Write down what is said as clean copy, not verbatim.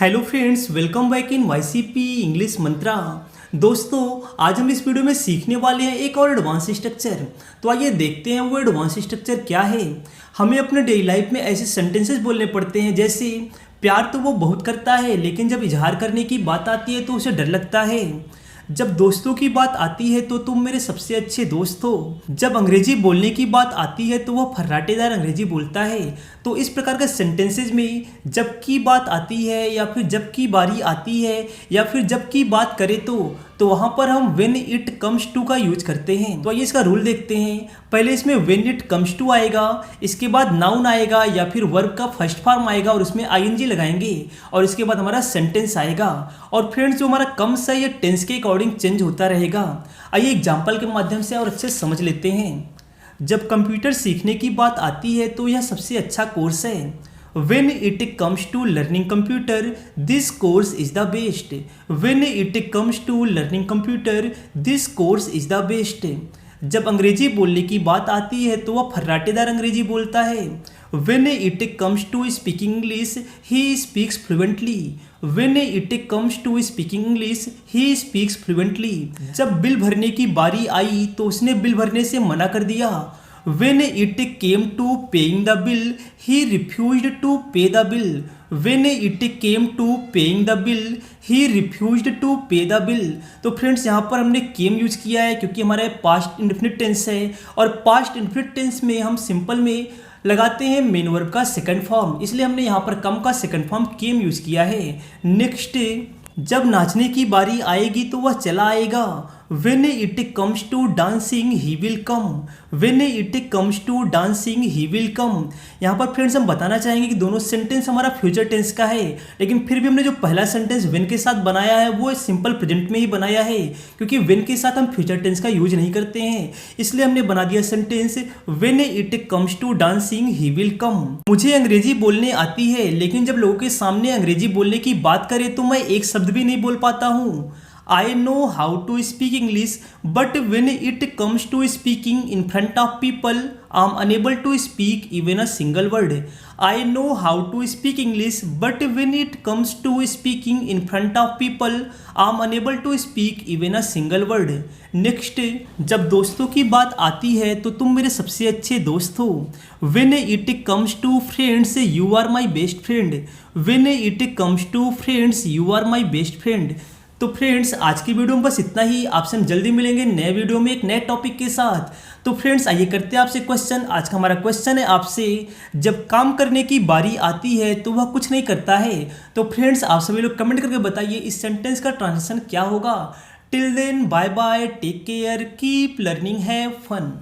Hello friends, welcome back in YCP English Mantra. दोस्तों, आज हम इस वीडियो में सीखने वाले हैं एक और एडवांस स्ट्रक्चर। तो आइए देखते हैं वो एडवांस स्ट्रक्चर क्या है। हमें अपने डेली लाइफ में ऐसे सेंटेंसेस बोलने पड़ते हैं जैसे प्यार तो वो बहुत करता है, लेकिन जब इजहार करने की बात आती है तो उसे डर लगता है। जब दोस्तों की बात आती है तो तुम मेरे सबसे अच्छे दोस्त हो। जब अंग्रेजी बोलने की बात आती है तो वह फर्राटेदार अंग्रेजी बोलता है। तो इस प्रकार के सेंटेंसेज में जब की बात आती है या फिर जब की बारी आती है या फिर जब की बात करें तो वहाँ पर हम व्हेन इट कम्स टू का यूज करते हैं। तो आइए इसका रूल देखते हैं। पहले इसमें व्हेन इट कम्स टू आएगा, इसके बाद नाउन आएगा या फिर वर्ब का फर्स्ट फॉर्म आएगा और उसमें आईएनजी लगाएंगे और इसके बाद हमारा सेंटेंस आएगा। और फ्रेंड्स, जो हमारा कम्स है ये टेंस के अकॉर्डिंग चेंज होता रहेगा। आइए एग्जाम्पल के माध्यम से और अच्छे से समझ लेते हैं। जब कंप्यूटर सीखने की बात आती है तो यह सबसे अच्छा कोर्स है। When it comes to learning computer, this course is the best. When it comes to learning computer, this course is the best. जब अंग्रेजी बोलने की बात आती है तो वह फर्राटेदार अंग्रेजी बोलता है। When it comes to speaking English, he speaks fluently. When it comes to speaking English, he speaks fluently. जब बिल भरने की बारी आई तो उसने बिल भरने से मना कर दिया। When it came to paying the bill, he refused to pay the bill. When it came to paying the bill, he refused to pay the bill. तो फ्रेंड्स, यहाँ पर हमने came यूज किया है क्योंकि हमारा पास्ट इंडेफिनिट टेंस है और पास्ट इंडेफिनिट टेंस में हम सिंपल में लगाते हैं मेन वर्ब का सेकंड फॉर्म, इसलिए हमने यहाँ पर कम का सेकंड फॉर्म came यूज किया है। नेक्स्ट, जब नाचने की बारी आएगी तो वह चला आएगा। When it comes to dancing, he will come. When it comes to dancing, he will come. यहाँ पर फ्रेंड्स हम बताना चाहेंगे कि दोनों सेंटेंस हमारा फ्यूचर टेंस का है, लेकिन फिर भी हमने जो पहला सेंटेंस when के साथ बनाया है वो सिंपल प्रेजेंट में ही बनाया है, क्योंकि when के साथ हम फ्यूचर टेंस का यूज नहीं करते हैं। इसलिए हमने बना दिया sentence when it comes to dancing, he will come. मुझे अंग्रेजी बोलने आती है, लेकिन जब लोगों के सामने अंग्रेजी बोलने की बात करें तो मैं एक शब्द भी नहीं बोल पाता हूँ। I know how to speak English, but when it comes to speaking in front of people, I'm unable to speak even a single word. I know how to speak English, but when it comes to speaking in front of people, I'm unable to speak even a single word. Next, जब दोस्तों की बात आती है तो तुम मेरे सबसे अच्छे दोस्त हो। When it comes to friends, you are my best friend. When it comes to friends, you are my best friend. तो फ्रेंड्स, आज की वीडियो में बस इतना ही। आपसे हम जल्दी मिलेंगे नए वीडियो में एक नए टॉपिक के साथ। तो फ्रेंड्स, आइए करते हैं आपसे क्वेश्चन। आज का हमारा क्वेश्चन है आपसे, जब काम करने की बारी आती है तो वह कुछ नहीं करता है। तो फ्रेंड्स, आप सभी लोग कमेंट करके बताइए इस सेंटेंस का ट्रांसलेशन क्या होगा। Till then, bye bye, take care, keep learning, have fun.